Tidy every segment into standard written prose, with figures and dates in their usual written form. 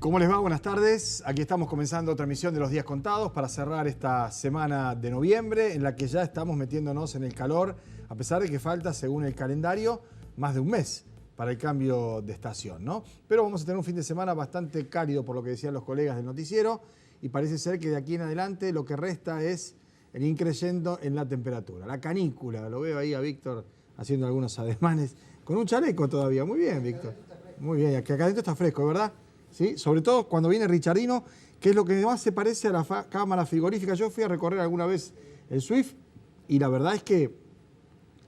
¿Cómo les va? Buenas tardes. Aquí estamos comenzando otra emisión de Los Días Contados para cerrar esta semana de noviembre en la que ya estamos metiéndonos en el calor, a pesar de que falta, según el calendario, más de un mes para el cambio de estación, ¿no? Pero vamos a tener un fin de semana bastante cálido, por lo que decían los colegas del noticiero, y parece ser que de aquí en adelante lo que resta es el increyendo en la temperatura. La canícula, lo veo ahí a Víctor haciendo algunos ademanes, con un chaleco todavía. Muy bien, Víctor. Muy bien, que acá adentro está fresco, ¿verdad? ¿Sí? Sobre todo cuando viene Richardino, que es lo que más se parece a la cámara frigorífica. Yo fui a recorrer alguna vez el Swift y la verdad es que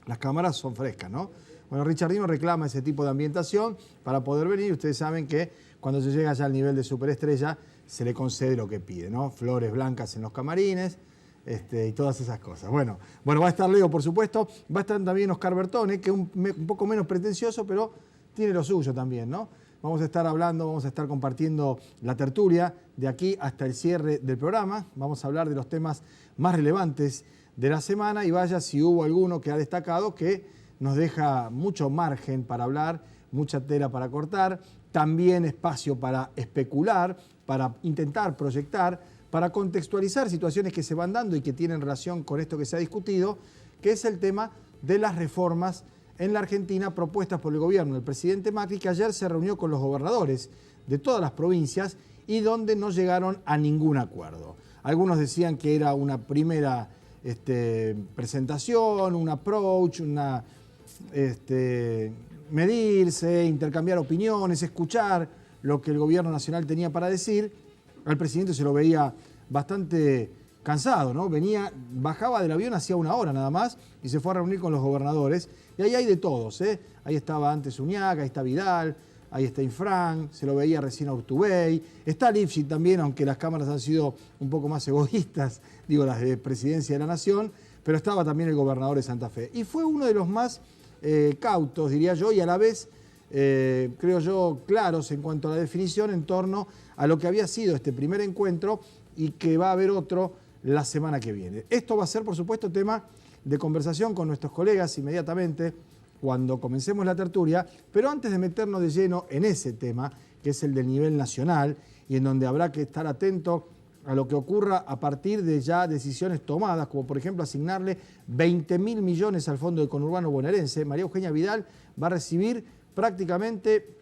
las cámaras son frescas, ¿no? Bueno, Richardino reclama ese tipo de ambientación para poder venir. Ustedes saben que cuando se llega ya al nivel de superestrella se le concede lo que pide, ¿no? Flores blancas en los camarines y todas esas cosas. Bueno, va a estar Leo, por supuesto. Va a estar también Oscar Bertone, que es un poco menos pretencioso, pero tiene lo suyo también, ¿no? Vamos a estar hablando, vamos a estar compartiendo la tertulia de aquí hasta el cierre del programa. Vamos a hablar de los temas más relevantes de la semana y vaya si hubo alguno que ha destacado que nos deja mucho margen para hablar, mucha tela para cortar, también espacio para especular, para intentar proyectar, para contextualizar situaciones que se van dando y que tienen relación con esto que se ha discutido, que es el tema de las reformas en la Argentina propuestas por el gobierno del presidente Macri, que ayer se reunió con los gobernadores de todas las provincias y donde no llegaron a ningún acuerdo. Algunos decían que era una primera presentación, un approach, medirse, intercambiar opiniones, escuchar lo que el gobierno nacional tenía para decir. Al presidente se lo veía bastante cansado, ¿no? Bajaba del avión hacía una hora nada más y se fue a reunir con los gobernadores. Y ahí hay de todos, ¿eh? Ahí estaba antes Uñaca, ahí está Vidal, ahí está Infran, se lo veía recién a Urtubey. Está Lifshitz también, aunque las cámaras han sido un poco más egoístas, digo las de Presidencia de la Nación, pero estaba también el gobernador de Santa Fe. Y fue uno de los más cautos, diría yo, y a la vez, creo yo, claros en cuanto a la definición en torno a lo que había sido este primer encuentro y que va a haber otro la semana que viene. Esto va a ser, por supuesto, tema de conversación con nuestros colegas inmediatamente cuando comencemos la tertulia, pero antes de meternos de lleno en ese tema, que es el del nivel nacional y en donde habrá que estar atento a lo que ocurra a partir de ya decisiones tomadas, como por ejemplo asignarle 20.000 millones al Fondo de Conurbano Bonaerense. María Eugenia Vidal va a recibir prácticamente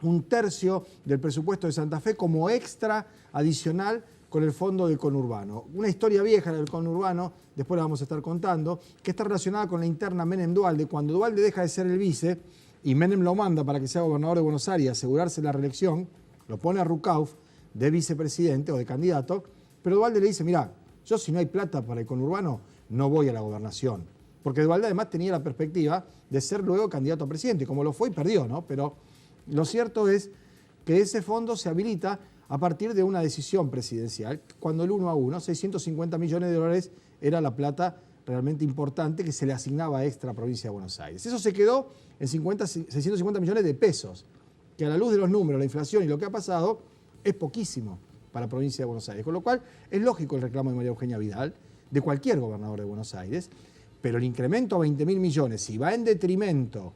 un tercio del presupuesto de Santa Fe como extra adicional con el Fondo de Conurbano. Una historia vieja del conurbano, después la vamos a estar contando, que está relacionada con la interna Menem-Duhalde. Cuando Duhalde deja de ser el vice y Menem lo manda para que sea gobernador de Buenos Aires y asegurarse la reelección, lo pone a Rucauf de vicepresidente o de candidato, pero Duhalde le dice, mirá, yo si no hay plata para el conurbano no voy a la gobernación. Porque Duhalde además tenía la perspectiva de ser luego candidato a presidente, como lo fue y perdió, ¿no? Pero lo cierto es que ese fondo se habilita a partir de una decisión presidencial, cuando el 1 a 1, 650 millones de dólares era la plata realmente importante que se le asignaba extra a la provincia de Buenos Aires. Eso se quedó en 650 millones de pesos, que a la luz de los números, la inflación y lo que ha pasado, es poquísimo para la provincia de Buenos Aires. Con lo cual, es lógico el reclamo de María Eugenia Vidal, de cualquier gobernador de Buenos Aires, pero el incremento a 20.000 millones, si va en detrimento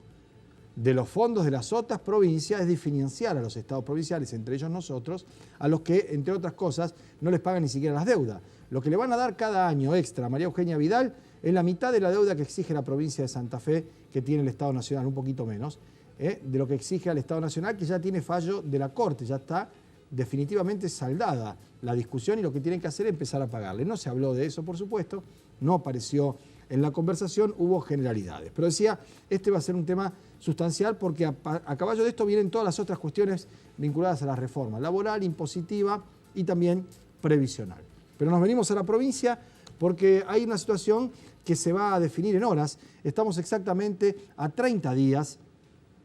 de los fondos de las otras provincias, es de financiar a los estados provinciales, entre ellos nosotros, a los que, entre otras cosas, no les pagan ni siquiera las deudas. Lo que le van a dar cada año extra a María Eugenia Vidal es la mitad de la deuda que exige la provincia de Santa Fe, que tiene el Estado Nacional, un poquito menos, de lo que exige al Estado Nacional, que ya tiene fallo de la Corte, ya está definitivamente saldada la discusión y lo que tienen que hacer es empezar a pagarle. No se habló de eso, por supuesto, no apareció en la conversación, hubo generalidades. Pero decía, este va a ser un tema sustancial porque a caballo de esto vienen todas las otras cuestiones vinculadas a la reforma laboral, impositiva y también previsional. Pero nos venimos a la provincia porque hay una situación que se va a definir en horas. Estamos exactamente a 30 días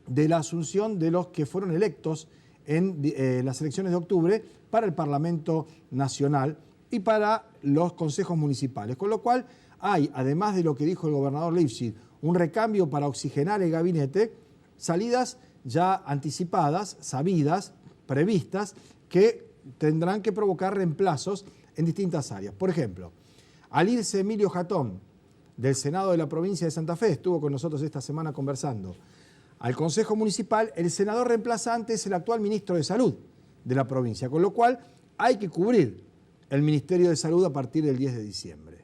de la asunción de los que fueron electos en las elecciones de octubre para el Parlamento Nacional y para los consejos municipales. Con lo cual hay, además de lo que dijo el gobernador Lifshitz, un recambio para oxigenar el gabinete, salidas ya anticipadas, sabidas, previstas, que tendrán que provocar reemplazos en distintas áreas. Por ejemplo, al irse Emilio Jatón, del Senado de la provincia de Santa Fe, estuvo con nosotros esta semana conversando, al Consejo Municipal, el senador reemplazante es el actual ministro de Salud, de la provincia, con lo cual hay que cubrir el Ministerio de Salud a partir del 10 de diciembre.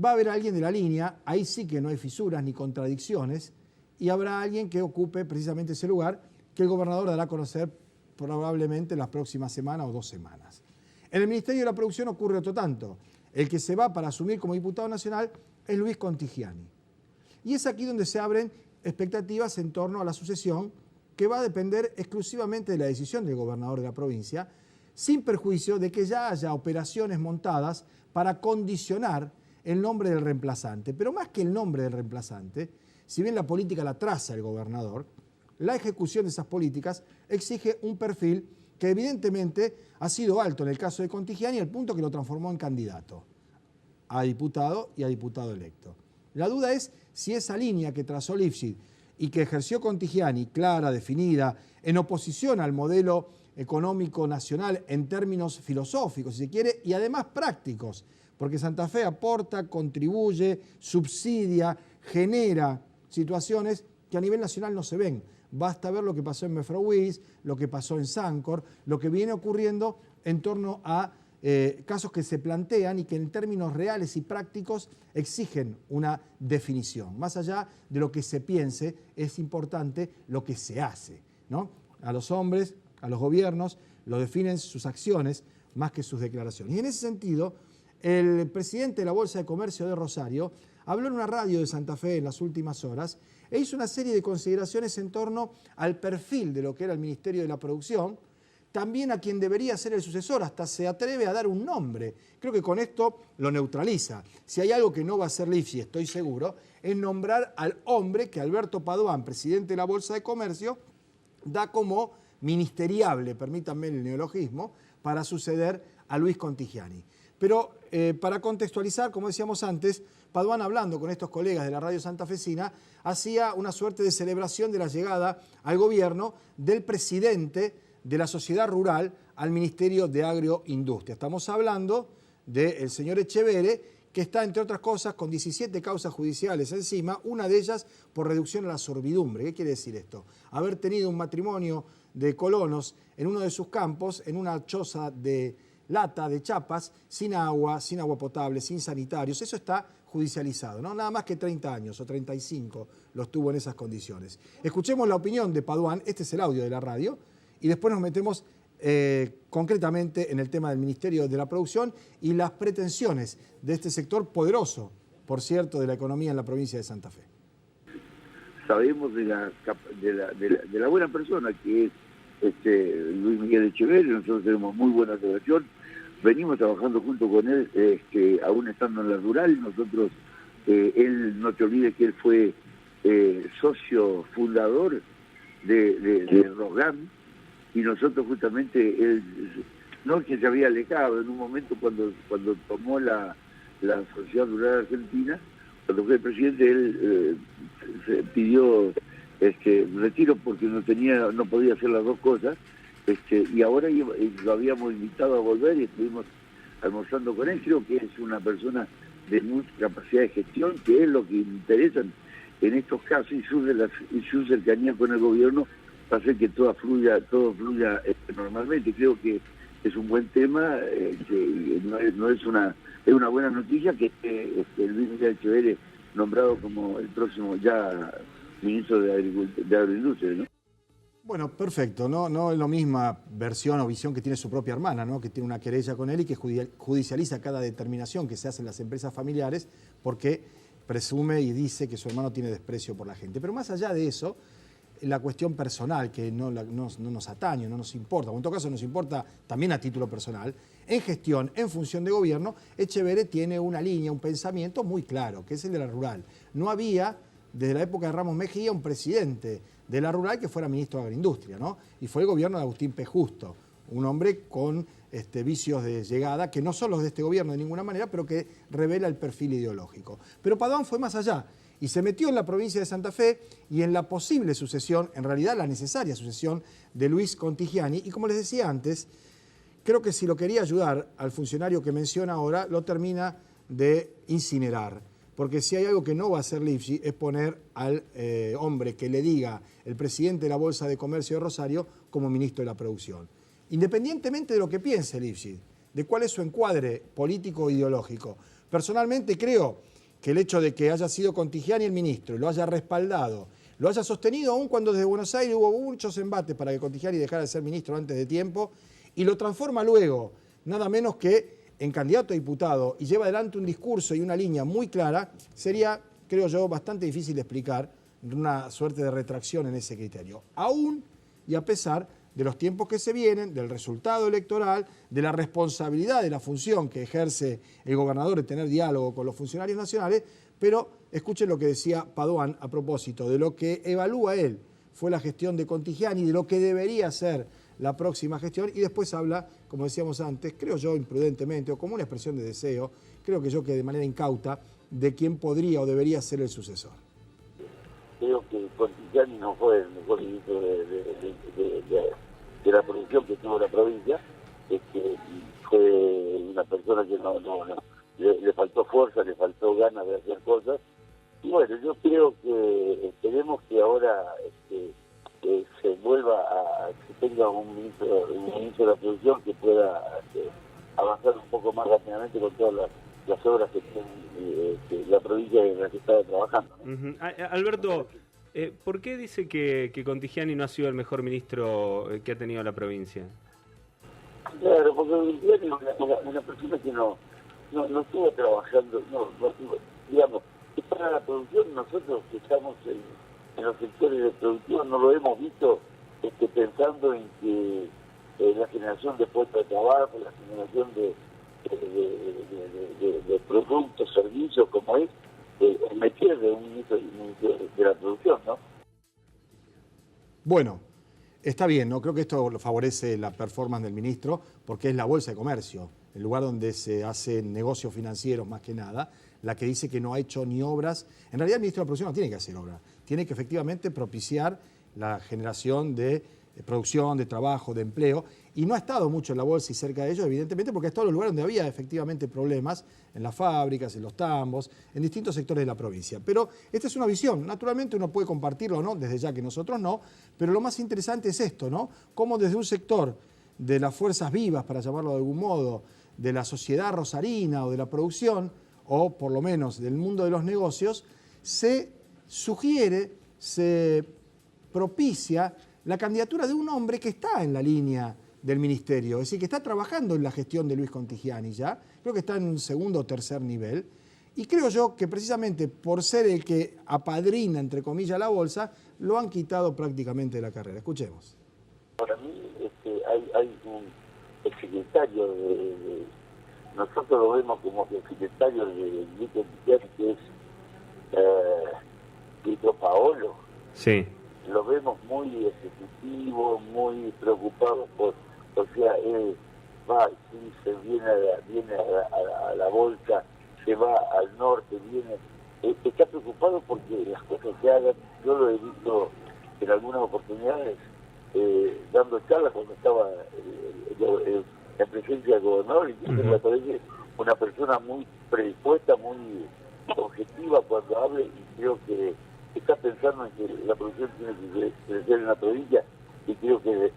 Va a haber alguien de la línea, ahí sí que no hay fisuras ni contradicciones, y habrá alguien que ocupe precisamente ese lugar que el gobernador dará a conocer probablemente en las próximas semanas o 2 semanas. En el Ministerio de la Producción ocurre otro tanto. El que se va para asumir como diputado nacional es Luis Contigiani. Y es aquí donde se abren expectativas en torno a la sucesión, que va a depender exclusivamente de la decisión del gobernador de la provincia, sin perjuicio de que ya haya operaciones montadas para condicionar el nombre del reemplazante. Pero más que el nombre del reemplazante, si bien la política la traza el gobernador, la ejecución de esas políticas exige un perfil que evidentemente ha sido alto en el caso de Contigiani, al punto que lo transformó en candidato a diputado y a diputado electo. La duda es si esa línea que trazó Lifschitz y que ejerció Contigiani, clara, definida, en oposición al modelo económico nacional en términos filosóficos, si se quiere, y además prácticos, porque Santa Fe aporta, contribuye, subsidia, genera situaciones que a nivel nacional no se ven. Basta ver lo que pasó en Mefrowiz, lo que pasó en Sancor, lo que viene ocurriendo en torno a casos que se plantean y que en términos reales y prácticos exigen una definición. Más allá de lo que se piense, es importante lo que se hace, ¿no? A los hombres, a los gobiernos, lo definen sus acciones más que sus declaraciones. Y en ese sentido, el presidente de la Bolsa de Comercio de Rosario habló en una radio de Santa Fe en las últimas horas e hizo una serie de consideraciones en torno al perfil de lo que era el Ministerio de la Producción, también a quien debería ser el sucesor, hasta se atreve a dar un nombre. Creo que con esto lo neutraliza. Si hay algo que no va a hacer Lifschitz, estoy seguro, es nombrar al hombre que Alberto Padoan, presidente de la Bolsa de Comercio, da como ministeriable, permítanme el neologismo, para suceder a Luis Contigiani. Pero para contextualizar, como decíamos antes, Padoan, hablando con estos colegas de la radio santafesina, hacía una suerte de celebración de la llegada al gobierno del presidente de la sociedad rural al Ministerio de Agroindustria. Estamos hablando del señor Echeverre, que está, entre otras cosas, con 17 causas judiciales encima, una de ellas por reducción a la servidumbre. ¿Qué quiere decir esto? Haber tenido un matrimonio de colonos en uno de sus campos, en una choza de lata, de chapas, sin agua potable, sin sanitarios. Eso está judicializado, ¿no? Nada más que 30 años o 35 lo estuvo en esas condiciones. Escuchemos la opinión de Padoan, este es el audio de la radio, y después nos metemos concretamente en el tema del Ministerio de la Producción y las pretensiones de este sector poderoso, por cierto, de la economía en la provincia de Santa Fe. Sabemos de la buena persona que es Luis Miguel Echeverre, nosotros tenemos muy buena relación, venimos trabajando junto con él, aún estando en la rural, nosotros, él, no te olvides que él fue socio fundador de Rosgam, y nosotros justamente, él, no es que se había alejado en un momento cuando tomó la Sociedad Rural Argentina, cuando fue presidente, él se pidió retiro porque no podía hacer las dos cosas, y ahora lo habíamos invitado a volver y estuvimos almorzando con él. Creo que es una persona de mucha capacidad de gestión, que es lo que interesa en estos casos, y su cercanía con el gobierno para hacer que todo fluya normalmente. Creo que es un buen tema, es una buena noticia que Luis Miguel Echeverre nombrado como el próximo ya ministro de Agroindustria, ¿no? Bueno, perfecto, no es la misma versión o visión que tiene su propia hermana, ¿no? Que tiene una querella con él y que judicializa cada determinación que se hace en las empresas familiares porque presume y dice que su hermano tiene desprecio por la gente. Pero más allá de eso, la cuestión personal, que no nos atañe, no nos importa, o en todo caso nos importa también a título personal, en gestión, en función de gobierno, Echeverre tiene una línea, un pensamiento muy claro, que es el de la rural. No había, desde la época de Ramos Mejía, un presidente de la rural que fuera ministro de Agroindustria, ¿no? Y fue el gobierno de Agustín P. Justo, un hombre con vicios de llegada, que no son los de este gobierno de ninguna manera, pero que revela el perfil ideológico. Pero Padoan fue más allá y se metió en la provincia de Santa Fe y en la posible sucesión, en realidad la necesaria sucesión de Luis Contigiani. Y como les decía antes, creo que si lo quería ayudar al funcionario que menciona ahora, lo termina de incinerar. Porque si hay algo que no va a hacer Lifschitz es poner al hombre que le diga el presidente de la Bolsa de Comercio de Rosario como ministro de la Producción. independientemente de lo que piense Lifshitz, de cuál es su encuadre político o ideológico. Personalmente creo que el hecho de que haya sido Contigiani el ministro y lo haya respaldado, lo haya sostenido aún cuando desde Buenos Aires hubo muchos embates para que Contigiani dejara de ser ministro antes de tiempo, y lo transforma luego, nada menos que en candidato a diputado, y lleva adelante un discurso y una línea muy clara, sería, creo yo, bastante difícil de explicar una suerte de retracción en ese criterio. Aún y a pesar de los tiempos que se vienen, del resultado electoral, de la responsabilidad de la función que ejerce el gobernador de tener diálogo con los funcionarios nacionales, pero escuchen lo que decía Padoan a propósito de lo que evalúa él fue la gestión de Contigiani, de lo que debería ser la próxima gestión, y después habla, como decíamos antes, creo yo imprudentemente o como una expresión de deseo, creo que yo que de manera incauta, de quién podría o debería ser el sucesor. Creo que Contigiani no fue el mejor ministro de la producción que tuvo la provincia, fue una persona que le faltó fuerza, le faltó ganas de hacer cosas, y bueno, yo creo que esperemos que ahora se vuelva a que tenga un ministro de la producción que pueda avanzar un poco más rápidamente con todas las obras que tiene la provincia en la que está trabajando, ¿no? Alberto, ¿por qué dice que Contigiani no ha sido el mejor ministro que ha tenido la provincia? Claro, porque Contigiani es una persona que no estuvo trabajando, digamos, y para la producción nosotros que estamos en los sectores de producción no lo hemos visto pensando en que la generación de puestos de trabajo, la generación de productos, servicios como es, meter de un ministro de la producción, ¿no? Bueno, está bien, ¿no? Creo que esto favorece la performance del ministro porque es la Bolsa de Comercio, el lugar donde se hacen negocios financieros más que nada, la que dice que no ha hecho ni obras. En realidad el ministro de la Producción no tiene que hacer obras, tiene que efectivamente propiciar la generación de producción, de trabajo, de empleo, y no ha estado mucho en la bolsa y cerca de ello, evidentemente, porque ha estado en los lugares donde había efectivamente problemas, en las fábricas, en los tambos, en distintos sectores de la provincia. Pero esta es una visión, naturalmente uno puede compartirlo o no, desde ya que nosotros no, pero lo más interesante es esto, ¿no? Cómo desde un sector de las fuerzas vivas, para llamarlo de algún modo, de la sociedad rosarina o de la producción, o por lo menos del mundo de los negocios, se sugiere, se propicia la candidatura de un hombre que está en la línea del ministerio, es decir, que está trabajando en la gestión de Luis Contigiani ya, creo que está en un segundo o tercer nivel, y creo yo que precisamente por ser el que apadrina, entre comillas, la bolsa, lo han quitado prácticamente de la carrera. Escuchemos. Para mí hay un secretario nosotros lo vemos como el secretario de Luis Contigiani, que es Pietro Paolo. Sí. Lo vemos muy ejecutivo, muy preocupado o sea, él va, sí, se viene a la bolsa, se va al norte, está preocupado porque las cosas se hagan. Yo lo he visto en algunas oportunidades dando charlas cuando estaba en presencia del gobernador, y me parece una persona muy predispuesta, muy objetiva cuando hable, y creo que está pensando en que la producción tiene que crecer en la provincia, y creo que es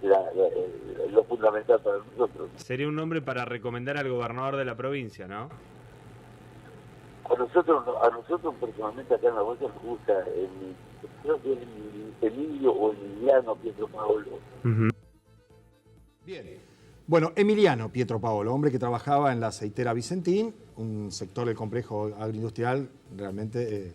lo fundamental para nosotros. Sería un nombre para recomendar al gobernador de la provincia, ¿no? A nosotros personalmente acá en la bolsa nos gusta, creo que Emilio o Emiliano Pietro Paolo. Bien. Bueno, Emiliano Pietro Paolo, hombre que trabajaba en la aceitera Vicentín, un sector del complejo agroindustrial realmente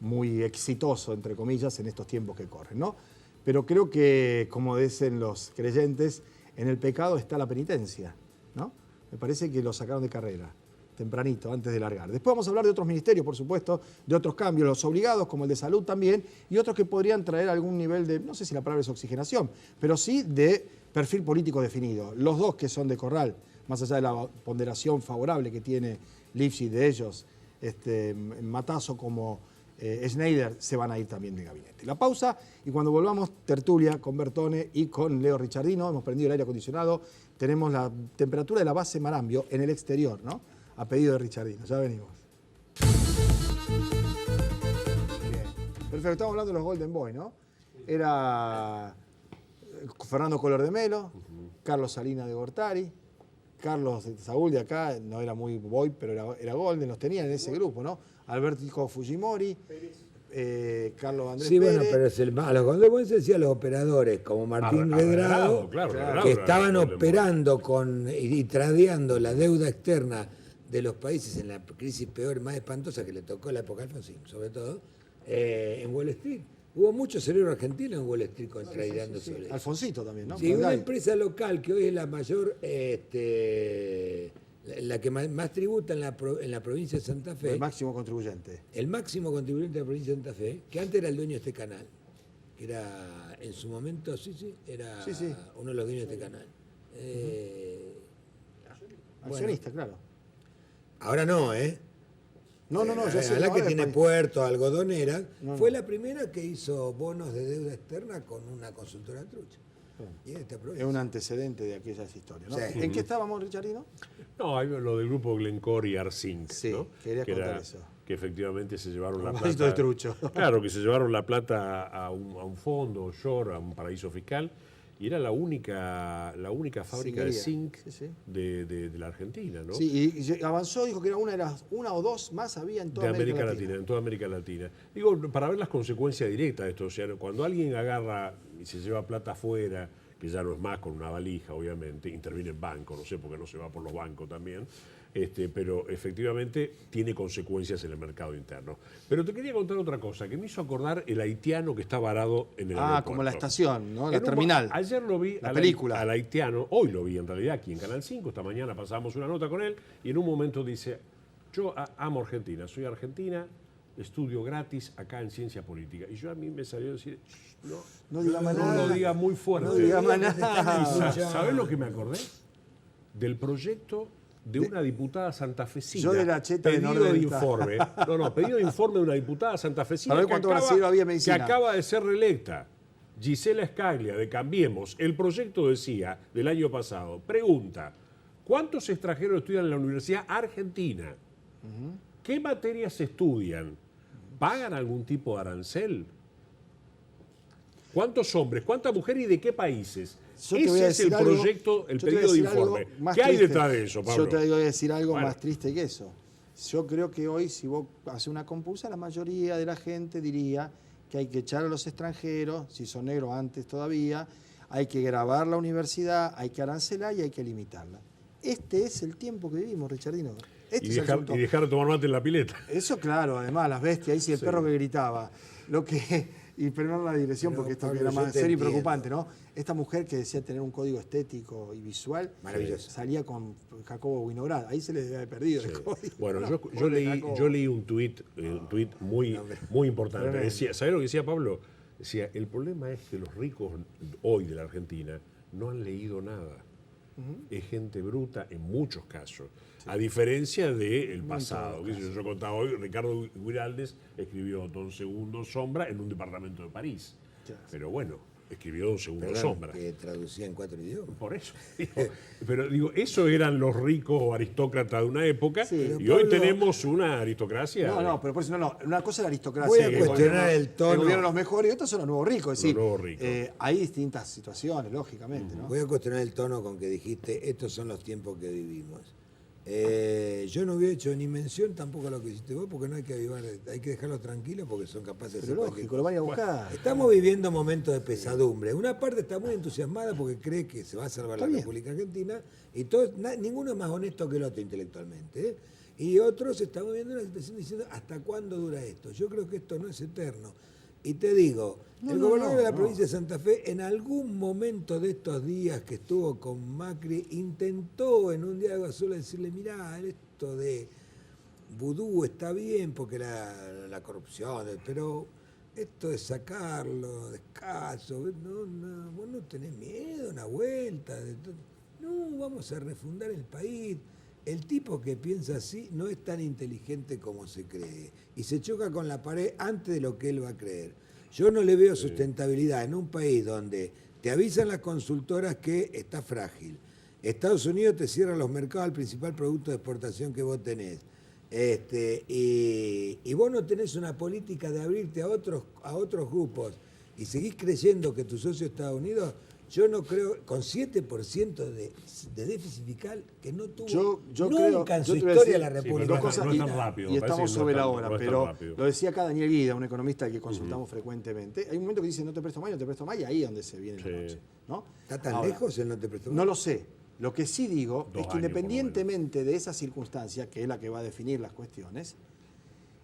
muy exitoso, entre comillas, en estos tiempos que corren, ¿no? Pero creo que, como dicen los creyentes, en el pecado está la penitencia, ¿no? Me parece que lo sacaron de carrera, tempranito, antes de largar. Después vamos a hablar de otros ministerios, por supuesto, de otros cambios, los obligados, como el de salud también, y otros que podrían traer algún nivel de, no sé si la palabra es oxigenación, pero sí de perfil político definido. Los dos que son de Corral, más allá de la ponderación favorable que tiene Lifshitz de ellos, Matazo como Schneider, se van a ir también de gabinete. La pausa, y cuando volvamos, tertulia con Bertone y con Leo Richardino. Hemos prendido el aire acondicionado, tenemos la temperatura de la base Marambio en el exterior, ¿no? A pedido de Richardino. Ya venimos. Bien. Perfecto, estamos hablando de los Golden Boy, ¿no? Era Fernando Collor de Melo, Carlos Salinas de Gortari, Carlos Saúl de acá, no era muy boy, pero era Golden, los tenían en ese grupo, ¿no? Alberto Fujimori, Carlos Andrés Sí, Pérez. bueno, pero es cuando vos decías los operadores como Martín Redrado, que estaban operando y tradeando la deuda externa de los países en la crisis peor, más espantosa que le tocó la época de Alfonsín, sobre todo, en Wall Street. Hubo mucho cerebro argentino en Wall Street contrairando sobre eso. Alfonsito también, ¿no? Sí, una empresa local que hoy es la mayor, la que más tributa en la provincia de Santa Fe. El máximo contribuyente. El máximo contribuyente de la provincia de Santa Fe, que antes era el dueño de este canal, que era en su momento, era uno de los dueños de este canal. Accionista, claro. Ahora no, ¿eh? No, ya sé. La que tiene puerto, algodonera, fue no. la primera que hizo bonos de deuda externa con una consultora trucha. Y en esta Es provincia. un antecedente de aquellas historias, ¿no? Sí. ¿En qué estábamos, Richardino? No, hay lo del grupo Glencore y Arzinc, Sí, ¿no? quería contar eso. Que efectivamente se llevaron la Un vasito plata. de trucho. Claro, que se llevaron la plata a un fondo offshore, a un paraíso fiscal, y era la única fábrica de zinc de la Argentina, ¿no? Sí, y avanzó, dijo que era una o dos más había en toda De América Latina, en toda América Latina. Digo, para ver las consecuencias directas de esto, o sea, cuando alguien agarra y se lleva plata afuera, que ya no es más con una valija, obviamente, interviene el banco, no sé por qué no se va por los bancos también, pero efectivamente tiene consecuencias en el mercado interno. Pero te quería contar otra cosa, que me hizo acordar el haitiano que está varado en el aeropuerto. Como la estación, ¿no? La terminal. Ayer lo vi la película. al haitiano, hoy lo vi en realidad aquí en Canal 5, esta mañana pasamos una nota con él, y en un momento dice, yo amo Argentina, soy argentina, estudio gratis acá en Ciencia Política. Y yo a mí me salió a decir, no diga más no nada. lo diga muy fuerte. No diga más nada. ¿Sabés lo que me acordé? Del proyecto de una diputada santafesina. Yo de la cheta de pedido de Nordelta. informe. Pedido de informe de una diputada santafesina ¿Sabés cuánto brasileño había en que medicina? acaba de ser reelecta. Gisela Scaglia, de Cambiemos. El proyecto decía, del año pasado, pregunta, ¿cuántos extranjeros estudian en la Universidad Argentina? ¿Qué materias estudian? ¿Pagan algún tipo de arancel? ¿Cuántos hombres, cuántas mujeres y de qué países? Ese es el proyecto, el pedido de informe. ¿Qué hay detrás de eso, Pablo? Yo te voy a decir algo más triste que eso. Yo creo que hoy, si vos haces una compusa, la mayoría de la gente diría que hay que echar a los extranjeros, si son negros antes todavía, hay que grabar la universidad, hay que arancelar y hay que limitarla. Este es el tiempo que vivimos, Richardino. Y dejar de tomar mate en la pileta. Eso claro, además, las bestias, ahí sí el perro que gritaba. Y frenar la dirección, porque esto Pablo, era más serio y entiendo. preocupante, ¿no? Esta mujer que decía tener un código estético y visual, maravilloso, salía con Jacobo Winograd. Ahí se le debe haber perdido el código. Bueno, yo leí un tuit muy importante. Decía, ¿sabés lo que decía Pablo? Decía, el problema es que los ricos hoy de la Argentina no han leído nada. Es gente bruta en muchos casos, a diferencia del pasado. Yo contaba hoy, Ricardo Guiraldes escribió Don Segundo Sombra en un departamento de París. Pero bueno, escribió Don Segundo Sombra. Que traducía en 4 idiomas. Por eso. Pero digo, eso eran los ricos aristócratas de una época, y Pablo, hoy tenemos una aristocracia. Pero por eso no. Una cosa es la aristocracia. Voy a cuestionar el tono. El gobierno de los mejores y otros son los nuevos ricos. Es decir, Los nuevos ricos. hay distintas situaciones, lógicamente, ¿no? Voy a cuestionar el tono con que dijiste, estos son los tiempos que vivimos. Yo no hubiera hecho ni mención tampoco a lo que hiciste vos, porque no hay que avivar, hay que dejarlos tranquilos porque son capaces de hacer Pero cualquier lógico, lo van a ir a buscar. Estamos viviendo momentos de pesadumbre. Una parte está muy entusiasmada porque cree que se va a salvar la República Argentina y ninguno es más honesto que el otro intelectualmente. Y otros estamos viendo una situación diciendo ¿hasta cuándo dura esto? Yo creo que esto no es eterno. Y te digo, el gobernador de la provincia de Santa Fe en algún momento de estos días que estuvo con Macri intentó en un diálogo solo decirle, mirá, esto de vudú está bien porque la corrupción, pero esto de sacarlo descalzo, vos no tenés miedo, una vuelta, no, vamos a refundar el país. El tipo que piensa así no es tan inteligente como se cree y se choca con la pared antes de lo que él va a creer. Yo no le veo sustentabilidad en un país donde te avisan las consultoras que está frágil. Estados Unidos te cierra los mercados al principal producto de exportación que vos tenés. Y vos no tenés una política de abrirte a otros grupos y seguís creyendo que tu socio Estados Unidos Yo no creo, con 7% de déficit fiscal, que no tuvo Yo nunca creo, en yo su te voy a historia decir la Sí, pero República no es tan Argentina. rápido. Y me parece estamos que no sobre es la tan- hora, no es tan pero rápido. lo decía acá Daniel Vida, un economista que consultamos frecuentemente. Hay un momento que dice no te presto más, no te presto más, y ahí es donde se viene Sí. la noche, ¿no? ¿Está tan Ahora, lejos el no te prestó? No lo sé. Lo que sí digo 2 es que años, independientemente de esa circunstancia, que es la que va a definir las cuestiones,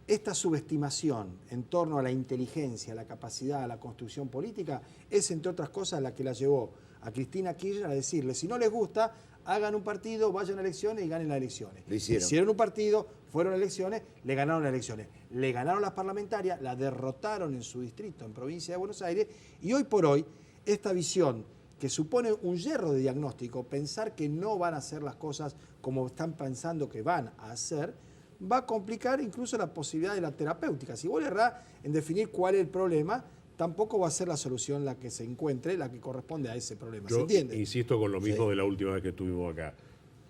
esta subestimación en torno a la inteligencia, la capacidad, la construcción política, es entre otras cosas la que la llevó a Cristina Kirchner a decirle, si no les gusta, hagan un partido, vayan a elecciones y ganen las elecciones. Lo hicieron. Hicieron un partido, fueron a elecciones, le ganaron las elecciones. Le ganaron las parlamentarias, la derrotaron en su distrito, en provincia de Buenos Aires, y hoy por hoy, esta visión que supone un yerro de diagnóstico, pensar que no van a hacer las cosas como están pensando que van a hacer, va a complicar incluso la posibilidad de la terapéutica. Si vos le errás en definir cuál es el problema, tampoco va a ser la solución la que se encuentre, la que corresponde a ese problema. ¿Se Yo entiende? insisto con lo mismo Sí. de la última vez que estuvimos acá.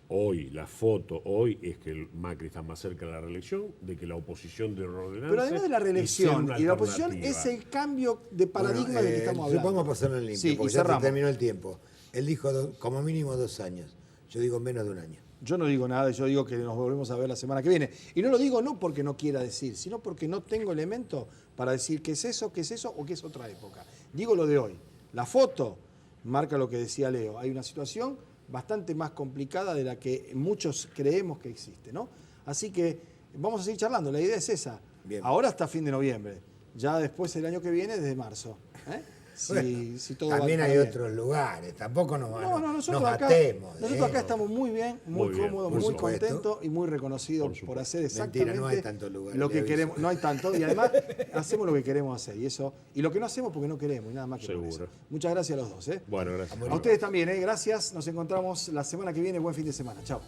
Hoy, la foto hoy es que el Macri está más cerca de la reelección, de que la oposición de ordenanza. Pero además de la reelección y la oposición es el cambio de paradigma del que estamos hablando. Vamos a pasarlo en limpio, Sí, y porque ya se cerramos. terminó el tiempo. Él dijo como mínimo 2 años. Yo digo menos de 1 año. Yo no digo nada, yo digo que nos volvemos a ver la semana que viene. Y no lo digo no porque no quiera decir, sino porque no tengo elementos para decir qué es eso o qué es otra época. Digo lo de hoy. La foto marca lo que decía Leo. Hay una situación bastante más complicada de la que muchos creemos que existe, ¿no? Así que vamos a seguir charlando. La idea es esa. Bien. Ahora hasta fin de noviembre. Ya después el año que viene, desde marzo. ¿eh? Si todo va También para hay bien. otros lugares, tampoco nos Nosotros nos acá, atemos. nosotros acá estamos muy bien, muy, Muy bien, cómodos, por muy supuesto. contentos y muy reconocidos Por por hacer Mentira, exactamente no hay tantos lugares, lo le que aviso. queremos. No hay tanto y además hacemos lo que queremos hacer y lo que no hacemos porque no queremos y nada más que por Seguro. eso. Muchas gracias a los dos. Bueno, gracias. A ustedes también, gracias. Nos encontramos la semana que viene. Buen fin de semana. Chao.